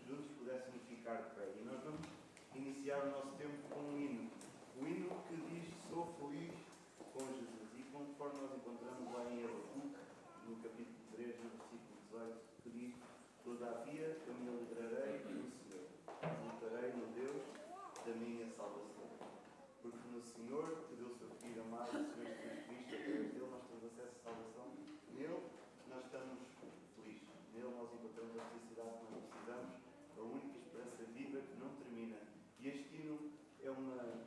juntos pudéssemos ficar de pé. E nós vamos iniciar o nosso tempo com um hino. O hino que diz: sou feliz com Jesus. E conforme nós encontramos lá em Abacuque, no capítulo 3, no versículo 18, que diz: todavia eu me alegrarei no Senhor, exultarei no Deus da minha salvação. Porque no Senhor, que deu o seu Filho amado, o Senhor Jesus Cristo, através dele nós temos acesso à salvação. Nele nós estamos felizes. Nele nós encontramos a felicidade que nós precisamos, a única esperança viva que não termina. E este hino é uma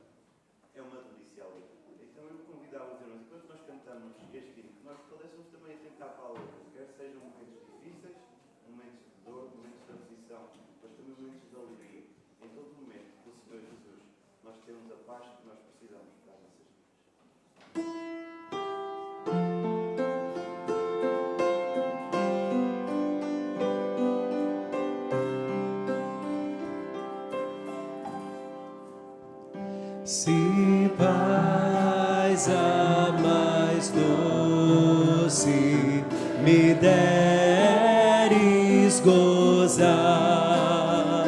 delícia ali. Então eu convidava os irmãos, enquanto nós cantamos este hino, que nós pudéssemos também atentar para a letra, quer sejam momentos difíceis, momentos de dor, momentos de aflição, mas também momentos de alegria. Em todo momento, com o Senhor Jesus, nós temos a paz que nós precisamos para as nossas vidas. Se paz a mais doce me deres gozar,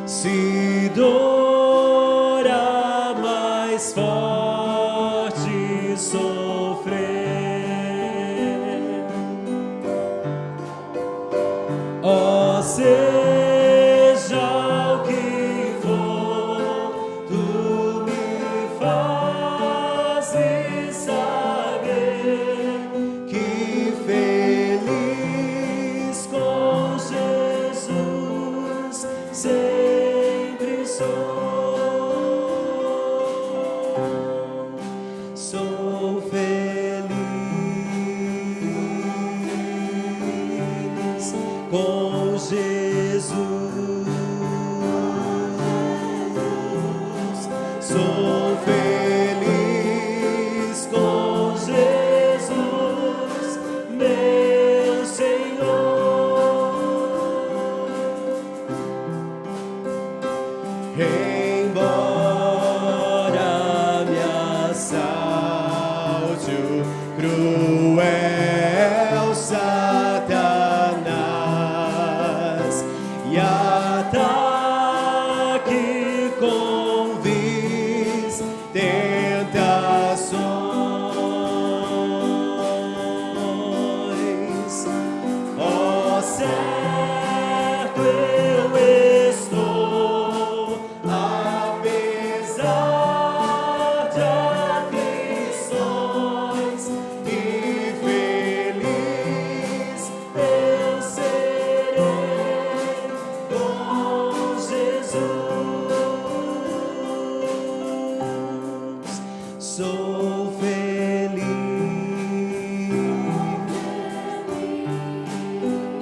se dor a mais forte sofrer, ó seja o que for, tu me fazes saber que feliz com Jesus sempre sou feliz com Jesus, sou feliz com Jesus, meu Senhor. Embora me assalte o cruel Satanás e ataque com vis tentações, ó certo eu estou, apesar de aflições, e feliz eu serei com Jesus. Sou feliz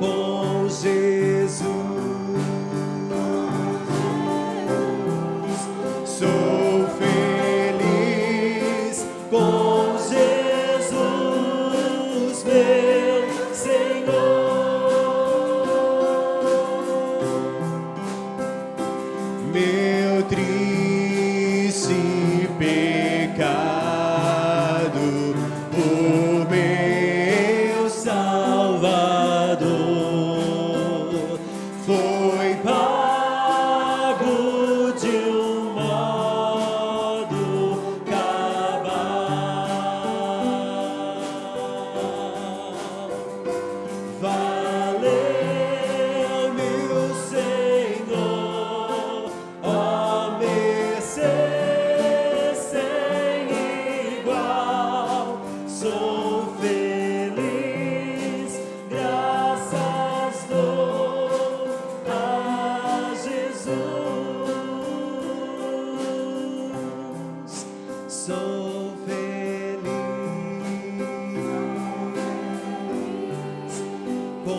com Jesus. Sou feliz com Jesus, meu Senhor. Meu triste pecado, o meu Salvador foi pago de um modo cabal. Valeu-me o Senhor, ó mercê sem igual. Sou feliz, graças dou a Jesus. Sou feliz com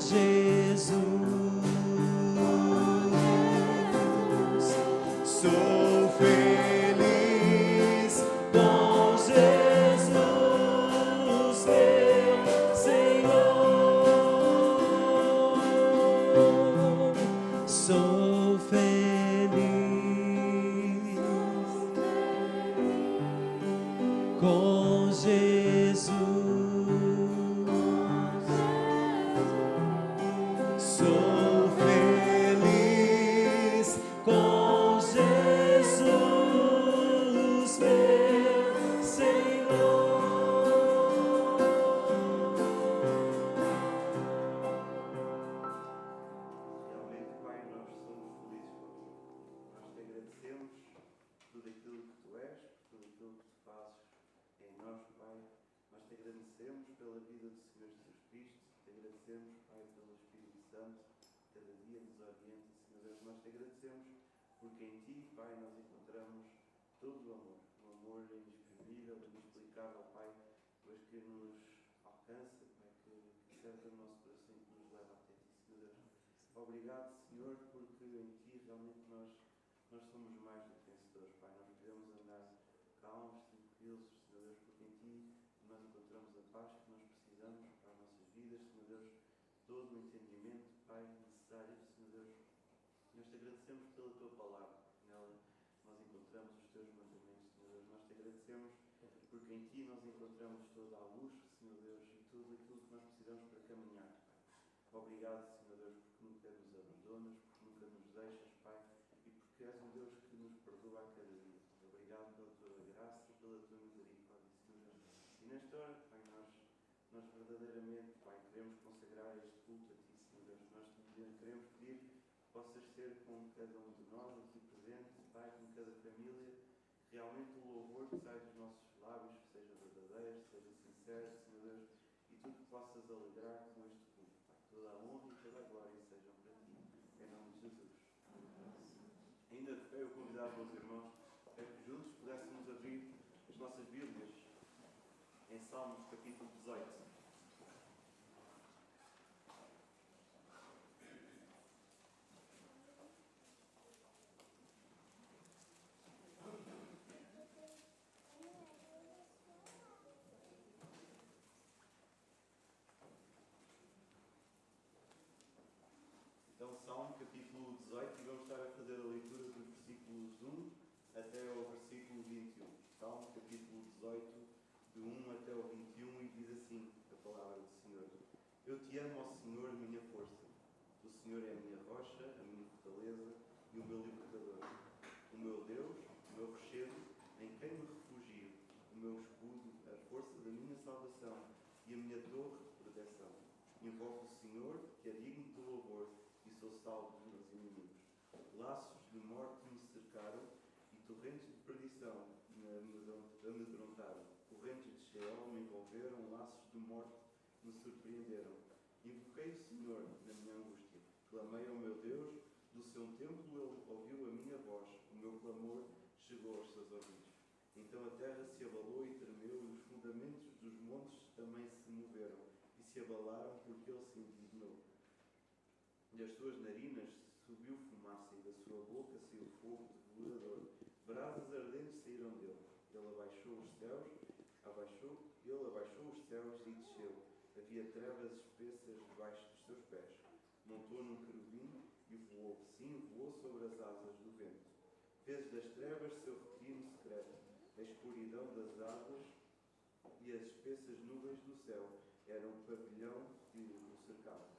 Jesus. Sou feliz com Jesus, meu Senhor. Sou feliz com Jesus. Sou feliz com Jesus, meu Senhor. Realmente, Pai, nós somos felizes contigo. Nós te agradecemos por tudo aquilo que tu és, por tudo aquilo que tu fazes em nós, Pai. Nós te agradecemos pela vida do Senhor Jesus Cristo. Te agradecemos, Pai, pelo Espírito Santo, que cada dia nos orienta, Senhor Deus. Nós te agradecemos porque em ti, Pai, nós encontramos todo o amor. Um amor indescritível, inexplicável, Pai, pois que nos alcança, Pai, que cerca o nosso coração e que nos leva até ti, Senhor Deus. Obrigado, Senhor, porque em ti realmente nós somos mais do que vencedores, Pai. Nós podemos andar calmos, tranquilos, Senhor Deus, porque em ti nós encontramos a paz que nós precisamos para as nossas vidas, Senhor Deus, todo o entendimento, Pai, necessário, Senhor Deus. Nós te agradecemos pela tua palavra, nela nós encontramos os teus mandamentos, Senhor Deus. Nós te agradecemos porque em ti nós encontramos toda a luz, Senhor Deus, e tudo aquilo que nós precisamos para caminhar, Pai. Obrigado, Senhor Deus, porque nunca nos abandonas, porque nunca nos deixas, Pai, e porque és um Deus que nos perdoa a cada dia. Obrigado pela tua graça e pela tua misericórdia, Senhor Deus. E nesta hora, Pai, nós verdadeiramente, Pai, queremos consagrar este culto a ti, Senhor Deus. Nós queremos pedir que possas ser com cada um de nós aqui presente, Pai, com cada família, realmente o louvor que sai dos nossos lábios, seja verdadeiro, seja sincero, Senhor Deus, e tu que possas alegrar com este culto, Pai. Toda a honra e toda a glória sejam para ti, em nome de Jesus. Ainda de fé, eu convidava os irmãos a que juntos pudéssemos abrir as nossas Bíblias em Salmos capítulo 18. Então, Salmo capítulo 18, e vamos estar a fazer a leitura dos versículos 1 até ao versículo 21. Salmo capítulo 18, de 1 até ao 21, e diz assim a palavra do Senhor. Eu te amo, ó Senhor, minha força. O Senhor é a minha rocha, a minha fortaleza e o meu libertador. O meu Deus, o meu rochedo, em quem me refugio, o meu escudo, a força da minha salvação e a minha torre de proteção. Invoco o Senhor, que é digno de louvor, e sou salvo dos meus inimigos. Laços de morte me cercaram e torrentes de perdição me amedrontaram. Correntes de Sheol me envolveram, laços de morte me surpreenderam. Invoquei o Senhor na minha angústia. Clamei ao meu Deus, do seu templo ele ouviu a minha voz, o meu clamor chegou aos seus ouvidos. Então a terra se abalou e tremeu, e os fundamentos dos montes também se moveram, e se abalaram porque ele se indignou. Das suas narinas subiu fumaça, e da sua boca saiu fogo devorador. Brasas ardentes saíram dele. Ele abaixou os céus e desceu. Havia trevas espessas debaixo dos seus pés. Montou num querubim e voou. Sim, voou sobre as asas do vento. Fez das trevas seu retiro secreto. A escuridão das águas e as espessas nuvens do céu eram o pavilhão que o cercava.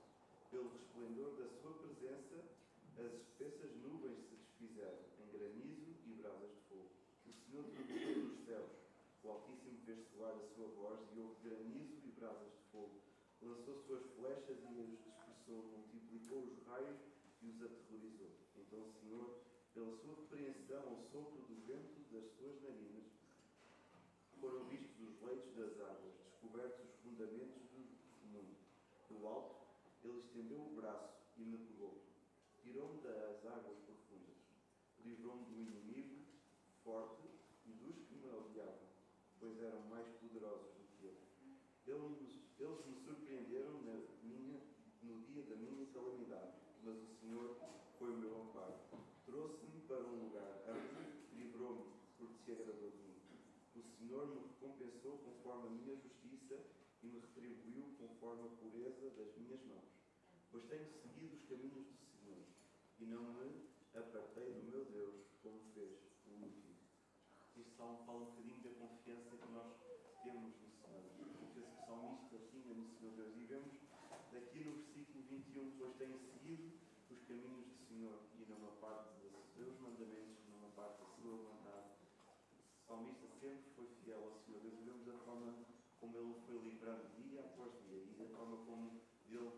Pelo resplendor da sua presença, as espessas nuvens se desfizeram em granizo e brasas de fogo. O Senhor derrotou nos céus. O Altíssimo fez soar a sua voz e houve granizo e brasas de fogo. Lançou suas flechas e os dispersou, multiplicou os raios e os aterrorizou. Então o Senhor, pela sua repreensão ao sopro do vento das suas narinas, foram vistos os leitos das águas, descobertos os fundamentos do mundo. Do alto, ele estendeu o braço e me pegou. Tirou-me das águas profundas. Livrou-me do inimigo forte e dos que me odiavam, pois eram mais poderosos do que eu. Eles me surpreenderam no dia mas o Senhor foi o meu amparo. Trouxe-me para um lugar amplo, livrou-me, porque se agradou de mim. O Senhor me recompensou conforme a minha justiça e me retribuiu conforme a pureza das minhas mãos. Pois tenho seguido os caminhos do Senhor e não me apartei do meu Deus, como fez o ímpio. Este salmo fala um bocadinho da confiança que nós temos no Senhor. A confiança que o salmista tinha no Senhor Deus. E vemos daqui no versículo 21, pois tenho seguido os caminhos do Senhor e não aparto dos seus mandamentos, não aparto da sua vontade. O salmista sempre foi fiel ao Senhor Deus. E vemos a forma como ele foi livrando dia após dia e a forma como ele veio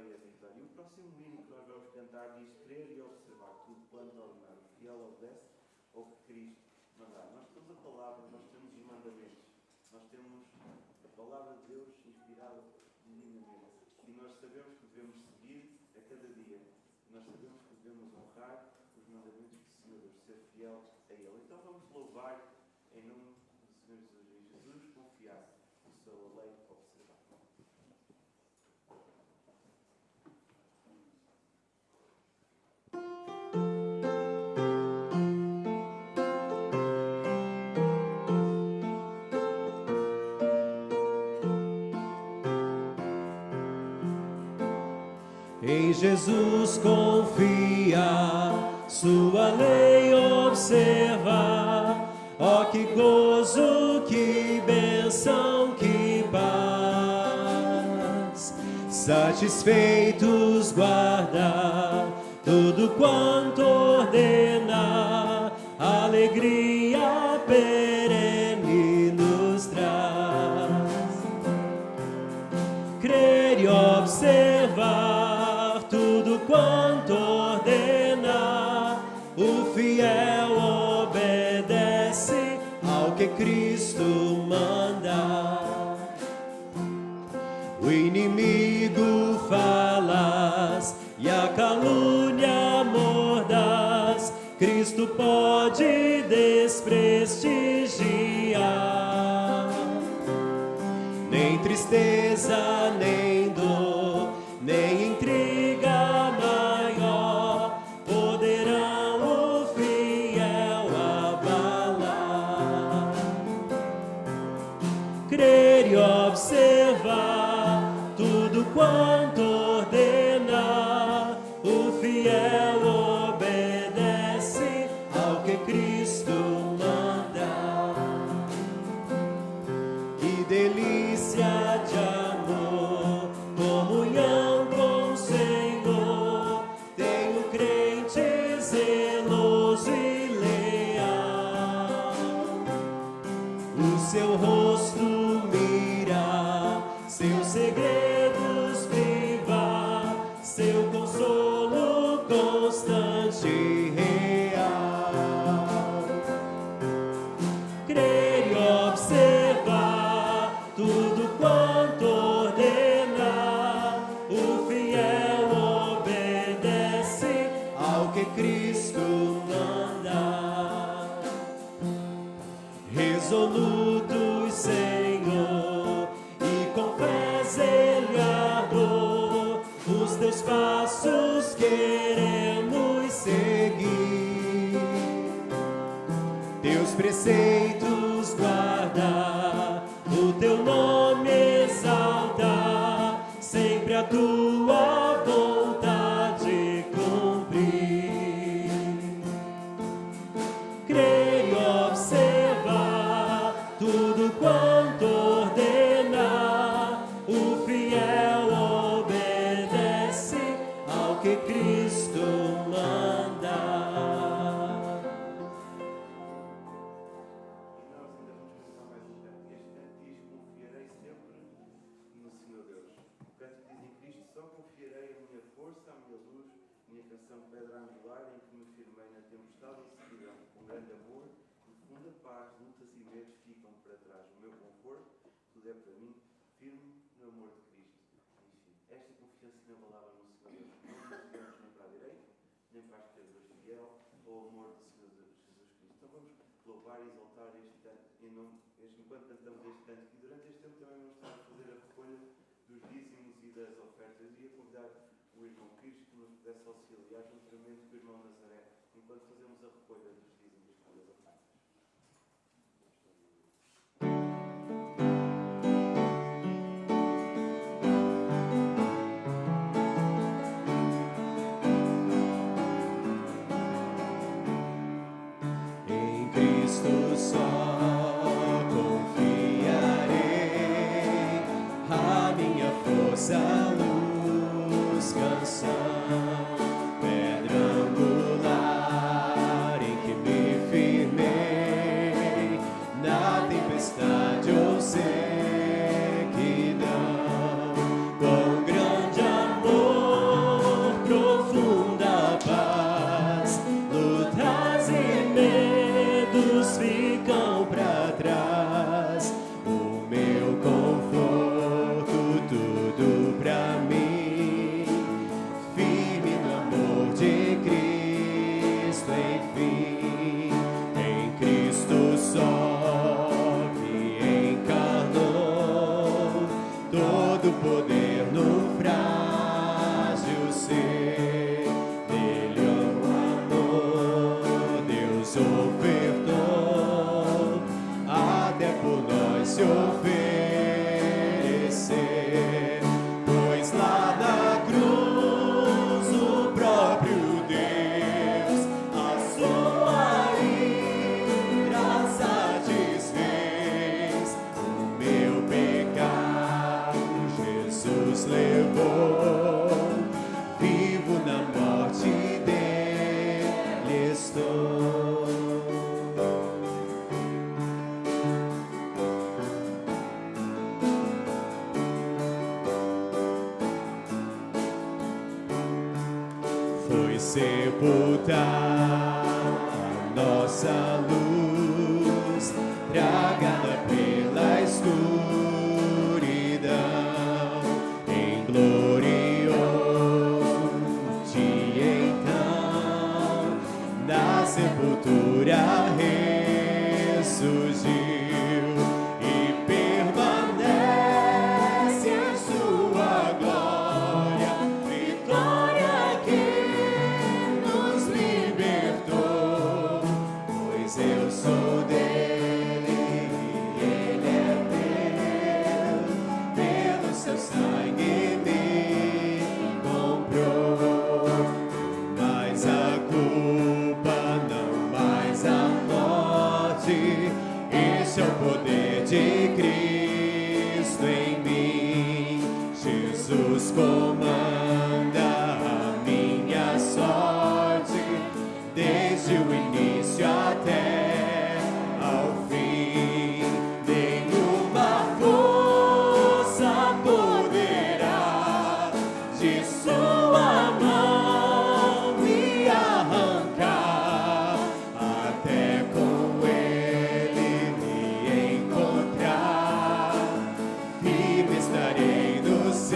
a vitória. E o próximo hino que nós vamos cantar diz: crer e observar tudo quanto ordenar. O fiel obedece ao que Cristo mandar. Nós temos a palavra, nós temos os mandamentos, nós temos a palavra de Deus inspirada divinamente. E nós sabemos que devemos seguir a cada dia. Nós sabemos que devemos honrar os mandamentos do Senhor Deus, ser fiel a Ele. Então vamos louvar em nome do Senhor Jesus. E Jesus confiar na sua lei observar. Em Jesus confia, sua lei observa. Ó, que gozo, que bênção, que paz. Satisfeitos guarda tudo quanto ordena, alegria perene nos traz. Crer e observar tudo quanto ordena, o fiel obedece ao que Cristo manda. O inimigo falas e a calúnia mordaz, Cristo pode desprestigiar. Nem tristeza, nem dor, nem intriga maior poderão o fiel abalar. Crer e observar tudo quanto ordena, o fiel obedece ao que Cristo manda. Que delícia de amor, comunhão com o Senhor, tem o crente zeloso e leal. O seu rosto mira, seus segredos viva, seu consolo constante e real. Crer e observar tudo quanto ordena, o fiel obedece ao que Cristo manda. Resolutos, Senhor, e com fé zelador, os teus passos queremos seguir. Teus preceitos guardar, o teu nome exaltar, sempre a tua vontade cumprir. Crer e observar tudo quanto ordena, o fiel obedece ao que Cristo manda. E nós ainda vamos cantar mais um canto. Este canto diz: confiarei sempre no Senhor Deus. O canto diz: em Cristo só confiarei a minha força, a minha luz, minha canção pedra angular, em que me firmei na tempestade e sequidão. Com grande amor, profunda paz, lutas e medos ficam para trás. O meu conforto, tudo é para mim, firme no amor de Cristo. Enfim, esta confiança inabalável no Senhor Deus. Não nos desviamos nem para a direita, nem para a esquerda, fiel ao amor do Senhor Jesus Cristo. Então vamos louvar e exaltar este canto, enquanto cantamos este canto, e durante este tempo também vamos estar a fazer a recolha dos dízimos e das ofertas. E a convidar o irmão Cristo que nos pudesse enquanto fazemos a recolha dos dízimos e das ofertas. Em Cristo só confiarei, a minha força, luz, canção, pedra angular em que me firmei, na tempestade ou sequidão. Quão grande amor, profunda paz, lutas e medos ficam pra trás. O meu conforto, tudo pra mim, firme no amor de Cristo, enfim. Em Cristo só que encarnou todo poder no frágil ser. Nele o amor Deus ofertou, até por nós se oferecer. Pois lá na cruz o próprio Deus a sua ira satisfez. O meu pecado Jesus levou, vivo na morte dele estou. Foi sepultar a nossa luz, tragada pela escuridão. Em glorioso dia então, na sepultura ressurgiu e permanece em sua glória, vitória que nos libertou. Pois eu sou dele e ele é meu, pelo seu sangue me comprou. Mas a culpa, não mais a morte, esse é o poder de Cristo em mim. Jesus comanda a minha sorte, desde o início até ao fim. Nenhuma força poderá de sua mão me arrancar, até com ele me encontrar. Firme estarei no seu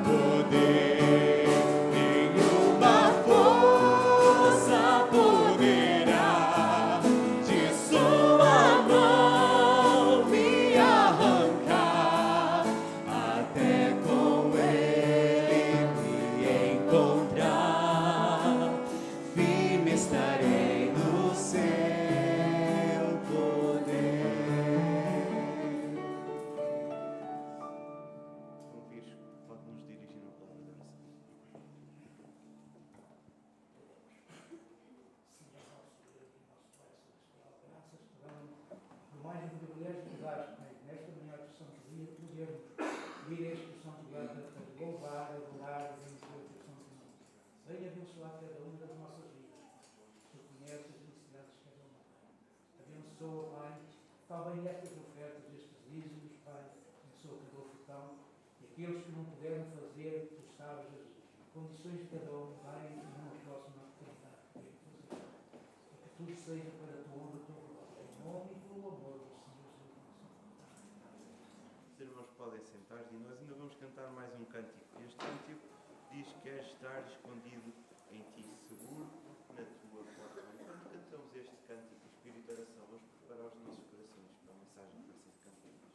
poder. Nenhuma força poderá de sua mão me arrancar, até com ele me encontrar. Firme estarei no seu poder. São Bispo, pode nos dirigir na palavra de oração. Senhor nosso Deus e nosso Pai Celestial, graças te damos por mais um privilégio que dás, Pai, nesta manhã do Santo Dia, podermos vir a este Santo Dia para te louvar, adorar e bendizer o teu Santo Nome. Venha abençoar cada uma das nossas vidas. Tu conheces as necessidades de cada uma, Pai. Abençoa, Pai, também estas ofertas, estes dízimos, Pai. Abençoa cada ofertão e aqueles que não puderam fazer, tu sabes as condições de cada um, Pai, e numa próxima oportunidade poder fazer. E que tudo seja para a tua honra e a tua glória. Em nome e pelo amor do Senhor Jesus nosso. Os irmãos podem sentar-se e nós ainda vamos cantar mais um cântico. Este cântico diz que queres estar escondido em ti, seguro na tua porta. Enquanto cantamos este cântico, o Espírito de oração, vamos preparar os nossos corações para a mensagem que vai ser cantada.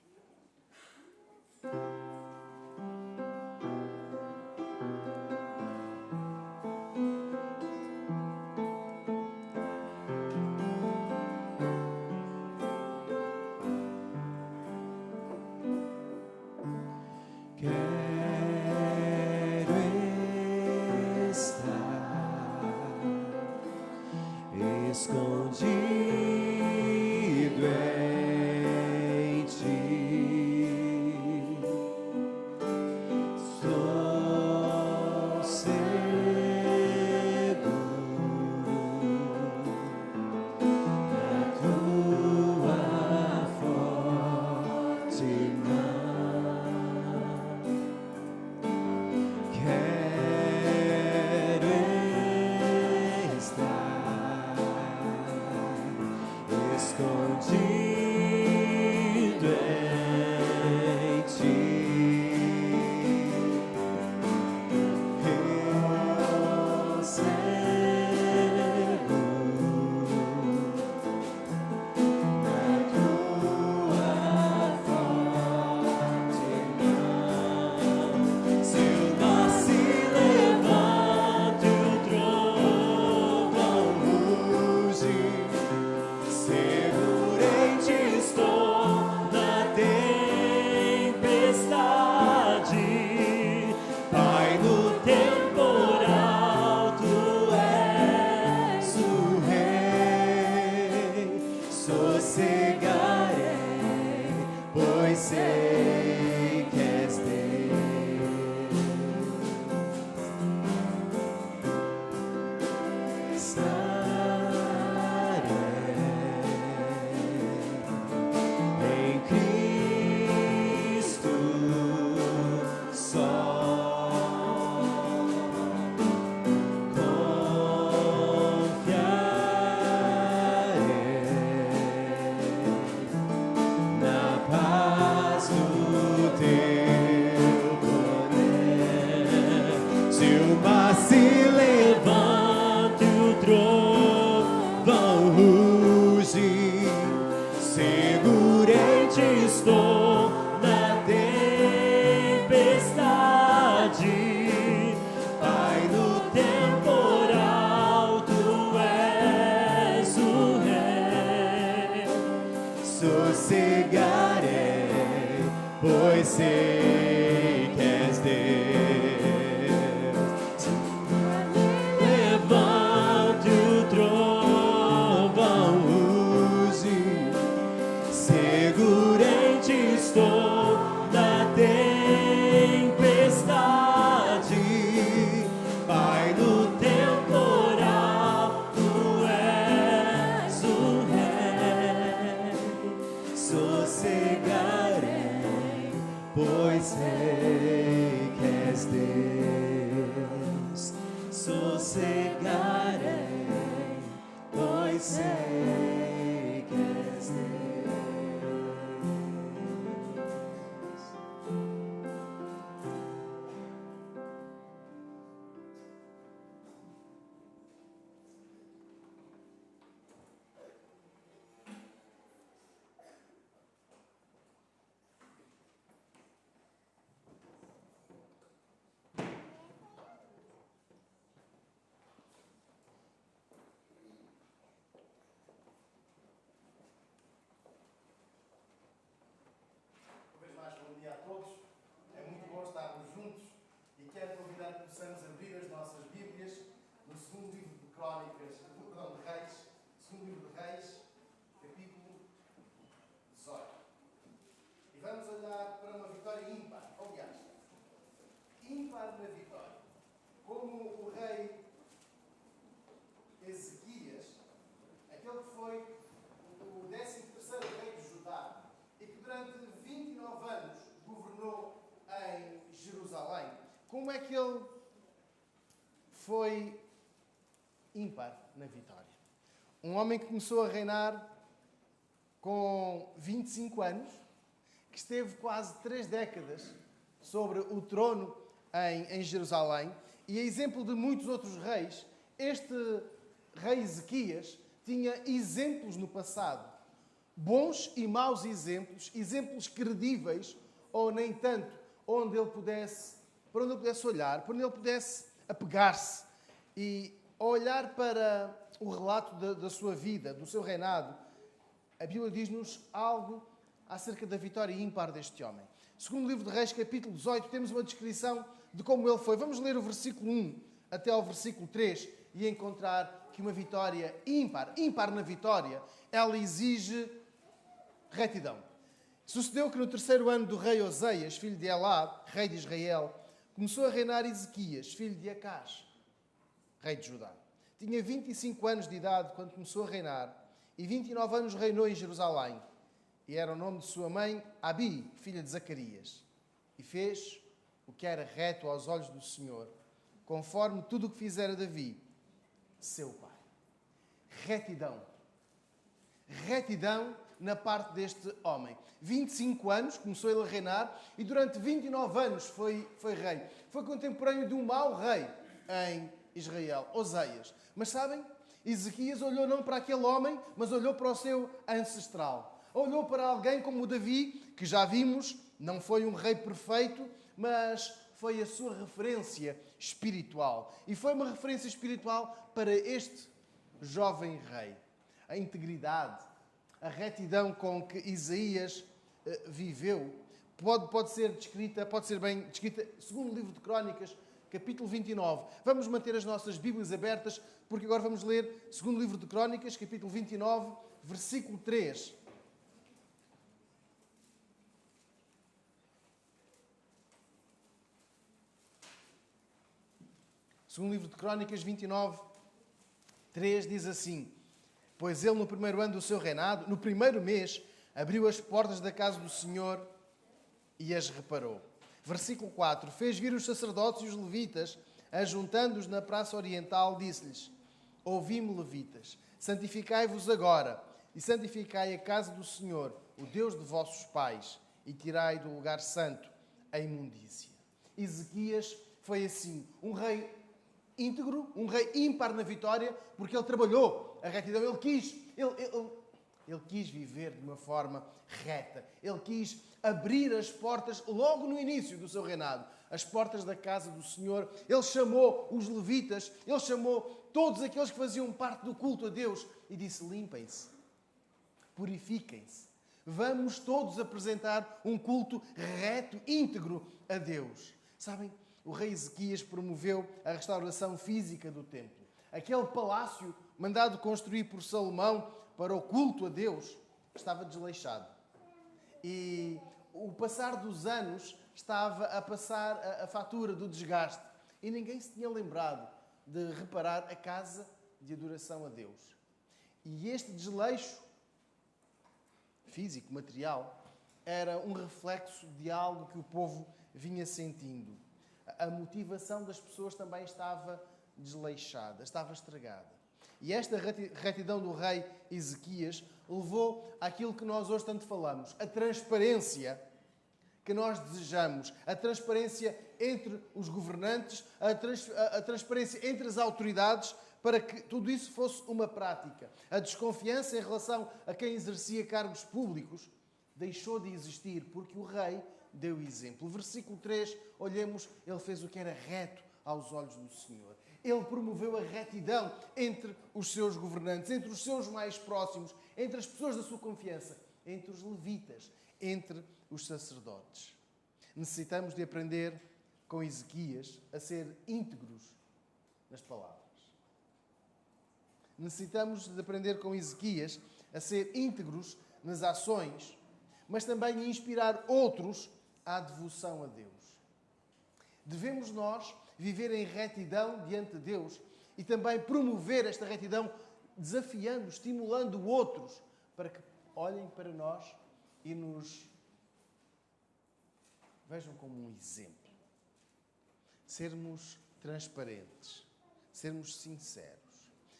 Se o mar se levanta e o trovão ruge, seguramente estou na tempestade. Pai, no temporal tu és o rei. Sossegarei, pois sei que és Deus. Levante o trovão ruge, seguramente estou na tempestade. Pai, no temporal tu és o rei. Sossegarei, pois sei que és Deus. Sossegarei, pois sei que és Deus. Uma vez mais, bom dia a todos. É muito bom estarmos juntos e quero convidar que possamos abrir as nossas Bíblias no segundo livro de Crónicas, perdão, de Reis, segundo livro de Reis, capítulo 18. E vamos olhar para uma vitória ímpar, aliás, ímpar na vitória. Como o rei Ezequias, aquele que foi o 13º rei de Judá e que durante 29 anos governou em Jerusalém. Como é que ele foi ímpar na vitória? Um homem que começou a reinar com 25 anos, que esteve quase 3 décadas sobre o trono em Jerusalém, e a exemplo de muitos outros reis, este rei Ezequias tinha exemplos no passado. Bons e maus exemplos, exemplos credíveis, ou nem tanto, para onde ele pudesse olhar, para onde ele pudesse apegar-se e olhar para o relato da sua vida, do seu reinado. A Bíblia diz-nos algo acerca da vitória ímpar deste homem. Segundo livro de Reis, capítulo 18, temos uma descrição de como ele foi. Vamos ler o versículo 1 até ao versículo 3 e encontrar que uma vitória ímpar na vitória, ela exige retidão. Sucedeu que no 3º ano do rei Oseias, filho de Elá, rei de Israel, começou a reinar Ezequias, filho de Acás, rei de Judá. Tinha 25 anos de idade quando começou a reinar e 29 anos reinou em Jerusalém. E era o nome de sua mãe Abi, filha de Zacarias. E fez o que era reto aos olhos do Senhor, conforme tudo o que fizera Davi, seu pai. Retidão. Retidão na parte deste homem. 25 anos, começou ele a reinar, e durante 29 anos foi rei. Foi contemporâneo de um mau rei em Israel, Oseias. Mas sabem, Ezequias olhou não para aquele homem, mas olhou para o seu ancestral. Olhou para alguém como o Davi, que já vimos, não foi um rei perfeito, mas foi a sua referência espiritual. E foi uma referência espiritual para este jovem rei. A integridade, a retidão com que Isaías viveu, pode ser bem descrita, segundo o livro de Crónicas, capítulo 29. Vamos manter as nossas Bíblias abertas, porque agora vamos ler segundo o livro de Crónicas, capítulo 29, versículo 3. Segundo livro de Crónicas 29, 3 diz assim: Pois ele no primeiro ano do seu reinado, no primeiro mês, abriu as portas da casa do Senhor e as reparou. Versículo 4. Fez vir os sacerdotes e os levitas, ajuntando-os na praça oriental, disse-lhes: Ouvi-me, levitas, santificai-vos agora e santificai a casa do Senhor, o Deus de vossos pais, e tirai do lugar santo a imundícia. Ezequias foi assim. Um rei íntegro, um rei ímpar na vitória, porque ele trabalhou a retidão. Ele quis viver de uma forma reta. Ele quis abrir as portas logo no início do seu reinado. As portas da casa do Senhor. Ele chamou os levitas, ele chamou todos aqueles que faziam parte do culto a Deus e disse: limpem-se, purifiquem-se. Vamos todos apresentar um culto reto, íntegro a Deus. Sabem, o rei Ezequias promoveu a restauração física do templo. Aquele palácio mandado construir por Salomão para o culto a Deus estava desleixado. E o passar dos anos estava a passar a fatura do desgaste. E ninguém se tinha lembrado de reparar a casa de adoração a Deus. E este desleixo físico, material, era um reflexo de algo que o povo vinha sentindo. A motivação das pessoas também estava desleixada, estava estragada. E esta retidão do rei Ezequias levou àquilo que nós hoje tanto falamos, a transparência que nós desejamos, a transparência entre os governantes, a transparência entre as autoridades, para que tudo isso fosse uma prática. A desconfiança em relação a quem exercia cargos públicos deixou de existir, porque o rei deu exemplo. Versículo 3, olhemos, ele fez o que era reto aos olhos do Senhor. Ele promoveu a retidão entre os seus governantes, entre os seus mais próximos, entre as pessoas da sua confiança, entre os levitas, entre os sacerdotes. Necessitamos de aprender com Ezequias a ser íntegros nas palavras. Necessitamos de aprender com Ezequias a ser íntegros nas ações, mas também inspirar outros à devoção a Deus. Devemos nós viver em retidão diante de Deus e também promover esta retidão desafiando, estimulando outros para que olhem para nós e nos vejam como um exemplo. Sermos transparentes, sermos sinceros.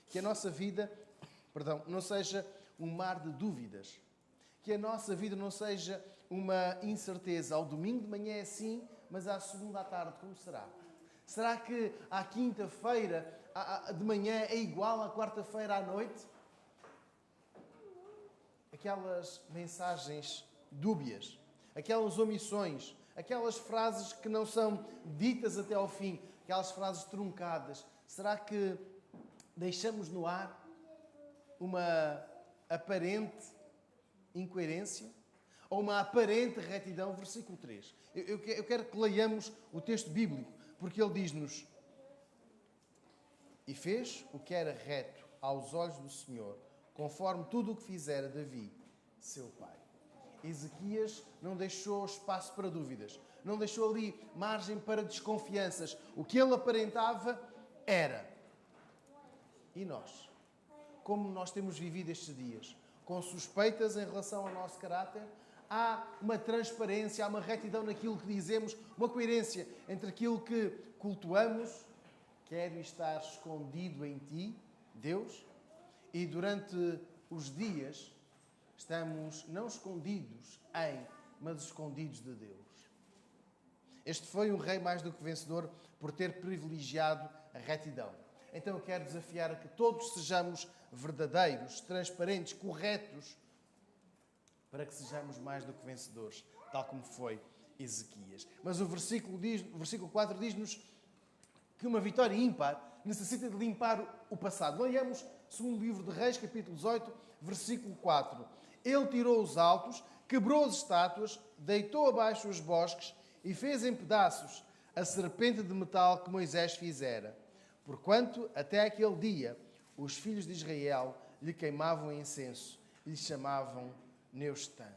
Que a nossa vida, não seja um mar de dúvidas. Que a nossa vida não seja uma incerteza. Ao domingo de manhã é assim, mas à segunda à tarde como será? Será que à quinta-feira de manhã é igual à quarta-feira à noite? Aquelas mensagens dúbias, aquelas omissões, aquelas frases que não são ditas até ao fim, aquelas frases truncadas. Será que deixamos no ar uma aparente incoerência ou uma aparente retidão? Versículo 3. Eu quero que leiamos o texto bíblico, porque ele diz-nos: e fez o que era reto aos olhos do Senhor, conforme tudo o que fizera Davi, seu pai. Ezequias não deixou espaço para dúvidas, não deixou ali margem para desconfianças. O que ele aparentava era. E nós? Como nós temos vivido estes dias? Com suspeitas em relação ao nosso caráter? Há uma transparência, há uma retidão naquilo que dizemos, uma coerência entre aquilo que cultuamos, quero estar escondido em ti, Deus, e durante os dias estamos não escondidos em, mas escondidos de Deus. Este foi um rei mais do que vencedor por ter privilegiado a retidão. Então eu quero desafiar a que todos sejamos verdadeiros, transparentes, corretos, para que sejamos mais do que vencedores, tal como foi Ezequias. Mas o versículo 4 diz-nos que uma vitória ímpar necessita de limpar o passado. Leiamos segundo livro de Reis, capítulo 18, versículo 4. Ele tirou os altos, quebrou as estátuas, deitou abaixo os bosques e fez em pedaços a serpente de metal que Moisés fizera. Porquanto, até aquele dia, os filhos de Israel lhe queimavam incenso e lhe chamavam Neustã.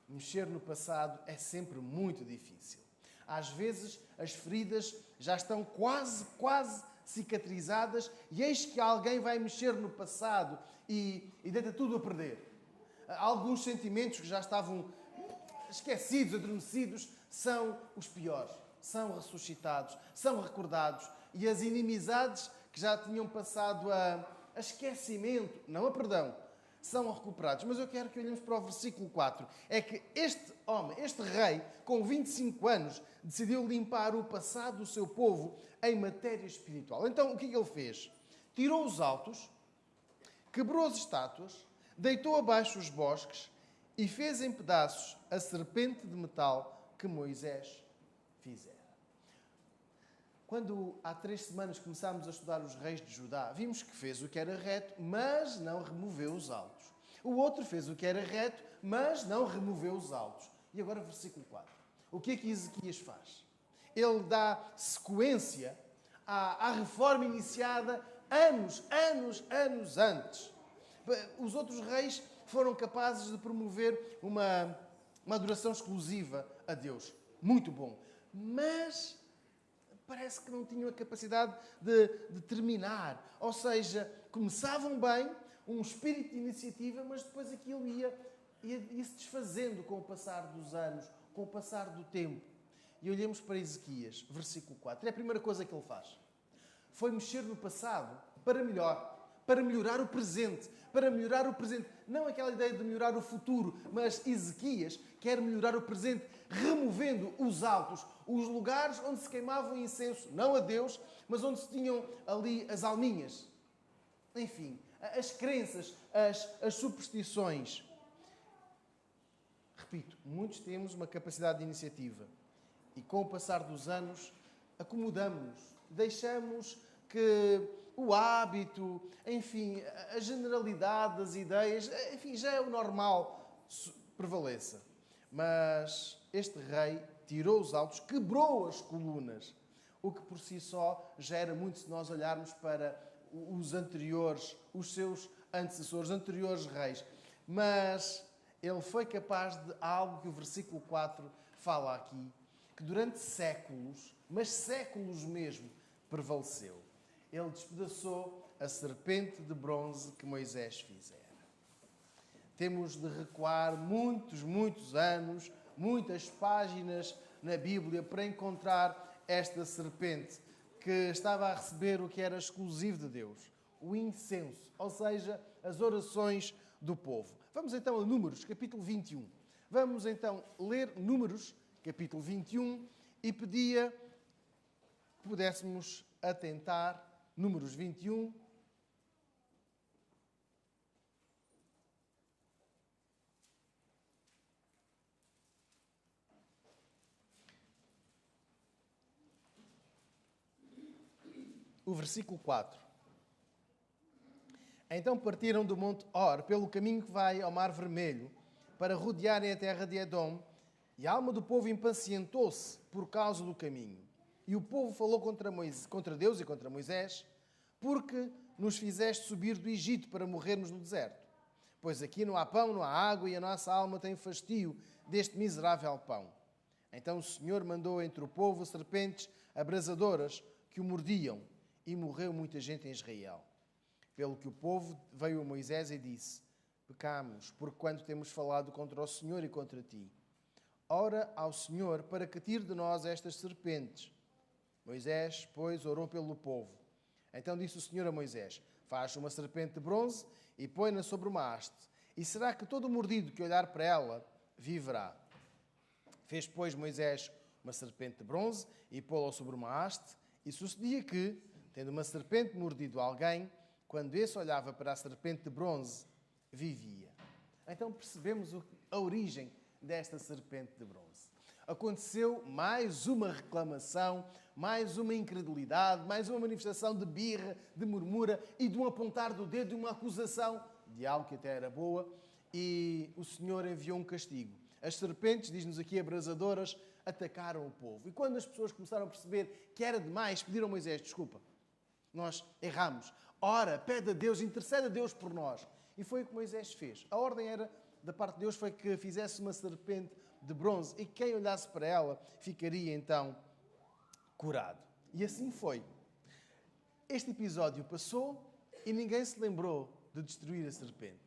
Mexer no passado é sempre muito difícil. Às vezes, as feridas já estão quase cicatrizadas e eis que alguém vai mexer no passado e deita tudo a perder. Alguns sentimentos que já estavam esquecidos, adormecidos, são os piores. São ressuscitados, são recordados. E as inimizades que já tinham passado a esquecimento, não a perdão, são recuperados. Mas eu quero que olhemos para o versículo 4. É que este homem, este rei, com 25 anos, decidiu limpar o passado do seu povo em matéria espiritual. Então, o que ele fez? Tirou os altos, quebrou as estátuas, deitou abaixo os bosques e fez em pedaços a serpente de metal que Moisés fizera. Quando há 3 semanas começámos a estudar os reis de Judá, vimos que fez o que era reto, mas não removeu os altos. O outro fez o que era reto, mas não removeu os altos. E agora versículo 4. O que é que Ezequias faz? Ele dá sequência à reforma iniciada anos antes. Os outros reis foram capazes de promover uma adoração exclusiva a Deus. Muito bom. Mas parece que não tinham a capacidade de terminar. Ou seja, começavam bem, um espírito de iniciativa, mas depois aquilo ia se desfazendo com o passar dos anos, com o passar do tempo. E olhemos para Ezequias, versículo 4. É a primeira coisa que ele faz. Foi mexer no passado para melhorar o presente. Não aquela ideia de melhorar o futuro, mas Ezequias quer melhorar o presente, removendo os altos, os lugares onde se queimavam incenso, não a Deus, mas onde se tinham ali as alminhas. Enfim, as crenças, as superstições. Repito, muitos temos uma capacidade de iniciativa e com o passar dos anos acomodamos-nos, deixamos que o hábito, enfim, a generalidade das ideias, enfim, já é o normal, prevaleça. Mas este rei tirou os altos, quebrou as colunas, o que por si só já era muito se nós olharmos para os anteriores, os seus antecessores, anteriores reis. Mas ele foi capaz de algo que o versículo 4 fala aqui, que durante séculos, mas séculos mesmo, prevaleceu. Ele despedaçou a serpente de bronze que Moisés fizera. Temos de recuar muitos anos, muitas páginas na Bíblia para encontrar esta serpente que estava a receber o que era exclusivo de Deus, o incenso, ou seja, as orações do povo. Vamos então a Números, capítulo 21. Vamos então ler Números, capítulo 21, e pedia que pudéssemos atentar Números 21. O versículo 4. Então partiram do monte Or, pelo caminho que vai ao Mar Vermelho, para rodearem a terra de Edom, e a alma do povo impacientou-se por causa do caminho. E o povo falou contra Deus e contra Moisés, porque nos fizeste subir do Egito para morrermos no deserto. Pois aqui não há pão, não há água, e a nossa alma tem fastio deste miserável pão. Então o Senhor mandou entre o povo serpentes abrasadoras que o mordiam, e morreu muita gente em Israel. Pelo que o povo veio a Moisés e disse: pecamos, porquanto temos falado contra o Senhor e contra ti. Ora ao Senhor para que tire de nós estas serpentes. Moisés, pois, orou pelo povo. Então disse o Senhor a Moisés: faz uma serpente de bronze e põe-na sobre uma haste. E será que todo mordido que olhar para ela viverá? Fez, pois, Moisés uma serpente de bronze e pô-la sobre uma haste. E sucedia que, tendo uma serpente mordido alguém, quando esse olhava para a serpente de bronze, vivia. Então percebemos a origem desta serpente de bronze. Aconteceu mais uma reclamação, mais uma incredulidade, mais uma manifestação de birra, de murmura e de um apontar do dedo, de uma acusação de algo que até era boa, e o Senhor enviou um castigo. As serpentes, diz-nos aqui, abrasadoras, atacaram o povo. E quando as pessoas começaram a perceber que era demais, pediram a Moisés: desculpa, nós erramos. Ora, pede a Deus, intercede a Deus por nós. E foi o que Moisés fez. A ordem era, da parte de Deus, foi que fizesse uma serpente de bronze e quem olhasse para ela ficaria então curado. E assim foi. Este episódio passou e ninguém se lembrou de destruir a serpente.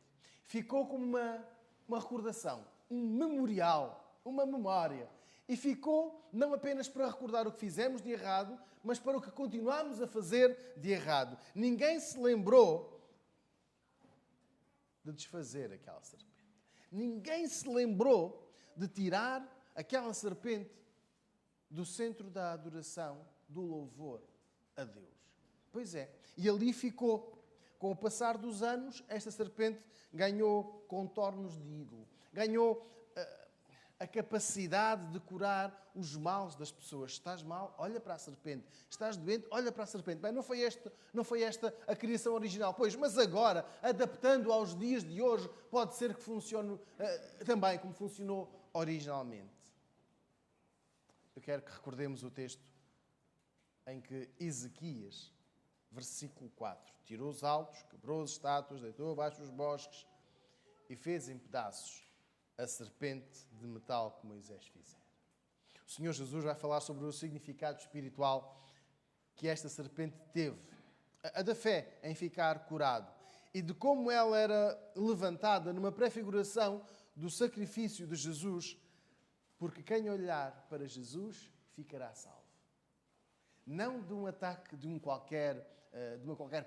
Ficou como uma recordação, um memorial, uma memória. E ficou não apenas para recordar o que fizemos de errado, mas para o que continuamos a fazer de errado. Ninguém se lembrou de desfazer aquela serpente. Ninguém se lembrou de tirar aquela serpente do centro da adoração, do louvor a Deus. Pois é, e ali ficou. Com o passar dos anos, esta serpente ganhou contornos de ídolo. Ganhou a capacidade de curar os males das pessoas. Estás mal? Olha para a serpente. Estás doente? Olha para a serpente. Bem, não foi esta a criação original. Pois, mas agora, adaptando aos dias de hoje, pode ser que funcione também como funcionou originalmente. Eu quero que recordemos o texto em que Ezequias, versículo 4, tirou os altos, quebrou as estátuas, deitou abaixo os bosques e fez em pedaços a serpente de metal que Moisés fizera. O Senhor Jesus vai falar sobre o significado espiritual que esta serpente teve, a da fé em ficar curado, e de como ela era levantada numa prefiguração do sacrifício de Jesus, porque quem olhar para Jesus ficará salvo. Não de um ataque de uma qualquer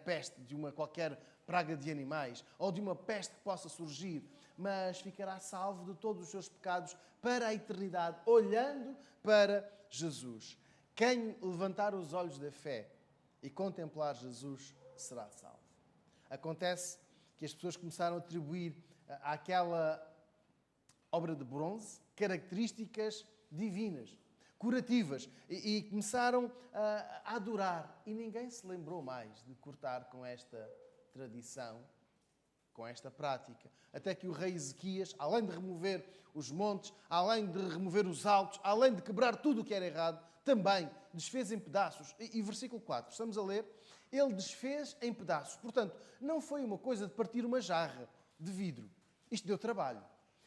peste, de uma qualquer praga de animais, ou de uma peste que possa surgir, mas ficará salvo de todos os seus pecados para a eternidade, olhando para Jesus. Quem levantar os olhos da fé e contemplar Jesus será salvo. Acontece que as pessoas começaram a atribuir àquela obra de bronze características divinas, curativas, e começaram a adorar. E ninguém se lembrou mais de cortar com esta tradição, com esta prática. Até que o rei Ezequias, além de remover os montes, além de remover os altos, além de quebrar tudo o que era errado, também desfez em pedaços. E versículo 4, estamos a ler, ele desfez em pedaços. Portanto, não foi uma coisa de partir uma jarra de vidro. Isto deu trabalho.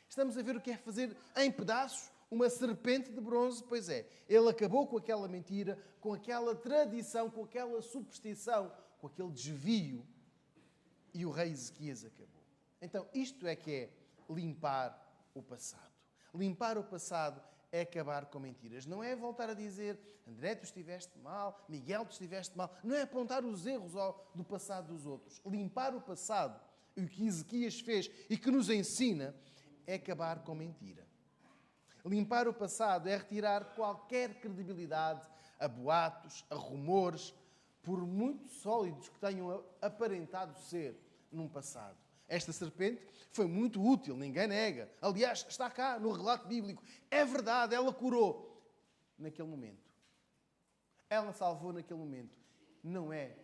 Estamos a ver o que é fazer em pedaços uma serpente de bronze. Pois é, ele acabou com aquela mentira, com aquela tradição, com aquela superstição, com aquele desvio, e o rei Ezequias acabou. Então, isto é que é limpar o passado. Limpar o passado é acabar com mentiras. Não é voltar a dizer, André, tu estiveste mal, Miguel, tu estiveste mal. Não é apontar os erros do passado dos outros. Limpar o passado, o que Ezequias fez e que nos ensina, é acabar com mentira. Limpar o passado é retirar qualquer credibilidade a boatos, a rumores, por muito sólidos que tenham aparentado ser num passado. Esta serpente foi muito útil, ninguém nega. Aliás, está cá no relato bíblico. É verdade, ela curou naquele momento. Ela salvou naquele momento. Não é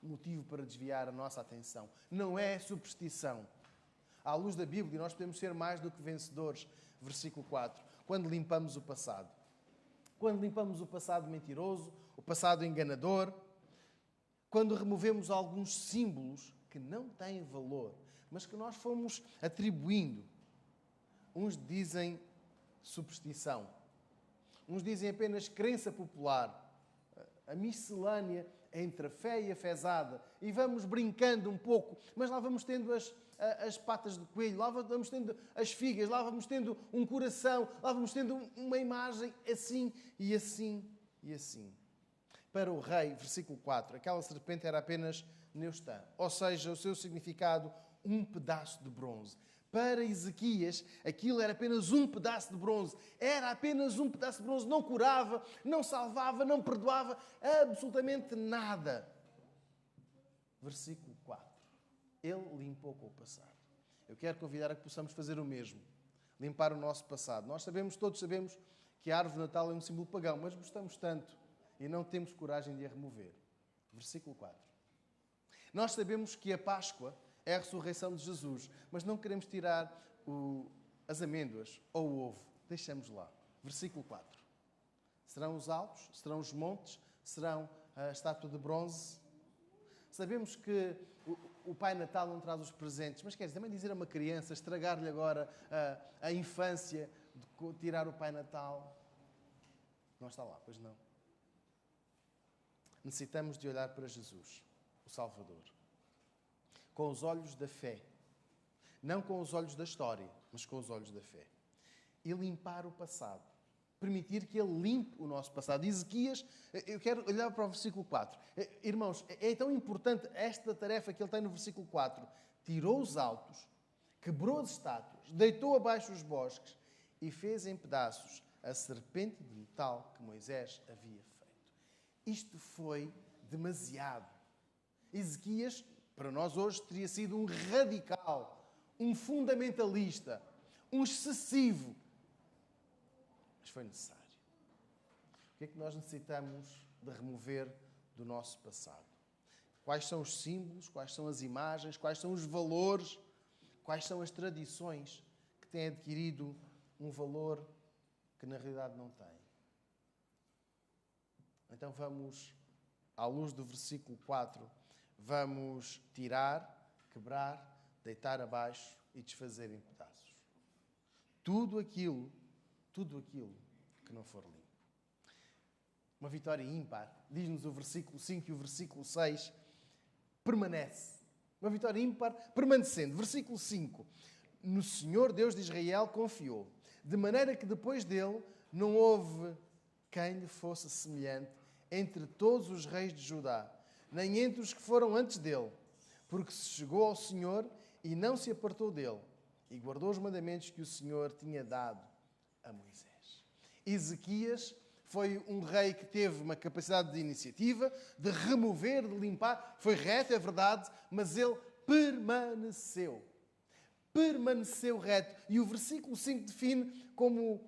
motivo para desviar a nossa atenção. Não é superstição. À luz da Bíblia, nós podemos ser mais do que vencedores. Versículo 4. Quando limpamos o passado. Quando limpamos o passado mentiroso, o passado enganador, quando removemos alguns símbolos que não têm valor, mas que nós fomos atribuindo. Uns dizem superstição. Uns dizem apenas crença popular. A miscelânea entre a fé e a fezada. E vamos brincando um pouco, mas lá vamos tendo as patas de coelho, lá vamos tendo as figas, lá vamos tendo um coração, lá vamos tendo uma imagem assim e assim e assim. Para o rei, versículo 4, aquela serpente era apenas neustã, ou seja, o seu significado, um pedaço de bronze. Para Ezequias, aquilo era apenas um pedaço de bronze. Era apenas um pedaço de bronze. Não curava, não salvava, não perdoava, absolutamente nada. Versículo 4. Ele limpou com o passado. Eu quero convidar a que possamos fazer o mesmo. Limpar o nosso passado. Nós todos sabemos que a árvore de Natal é um símbolo pagão, mas gostamos tanto e não temos coragem de a remover. Versículo 4. Nós sabemos que a Páscoa é a ressurreição de Jesus, mas não queremos tirar as amêndoas ou o ovo. Deixamos lá. Versículo 4. Serão os altos, serão os montes, serão a estátua de bronze. Sabemos que o Pai Natal não traz os presentes, mas quer também dizer a uma criança, estragar-lhe agora a infância, de tirar o Pai Natal. Não está lá, pois não. Necessitamos de olhar para Jesus, o Salvador, com os olhos da fé. Não com os olhos da história, mas com os olhos da fé. E limpar o passado. Permitir que Ele limpe o nosso passado. Ezequias, eu quero olhar para o versículo 4. Irmãos, é tão importante esta tarefa que ele tem no versículo 4. Tirou os altos, quebrou as estátuas, deitou abaixo os bosques e fez em pedaços a serpente de metal que Moisés havia feito. Isto foi demasiado. Ezequias, para nós hoje, teria sido um radical, um fundamentalista, um excessivo. Mas foi necessário. O que é que nós necessitamos de remover do nosso passado? Quais são os símbolos, quais são as imagens, quais são os valores, quais são as tradições que têm adquirido um valor que na realidade não têm? Então vamos, à luz do versículo 4, vamos tirar, quebrar, deitar abaixo e desfazer em pedaços. Tudo aquilo que não for limpo. Uma vitória ímpar, diz-nos o versículo 5 e o versículo 6, permanece. Uma vitória ímpar permanecendo. Versículo 5. No Senhor Deus de Israel confiou, de maneira que depois dele não houve quem lhe fosse semelhante entre todos os reis de Judá, nem entre os que foram antes dele, porque se chegou ao Senhor e não se apartou dele, e guardou os mandamentos que o Senhor tinha dado a Moisés. Ezequias foi um rei que teve uma capacidade de iniciativa, de remover, de limpar. Foi reto, é verdade, mas ele permaneceu. Permaneceu reto. E o versículo 5 define como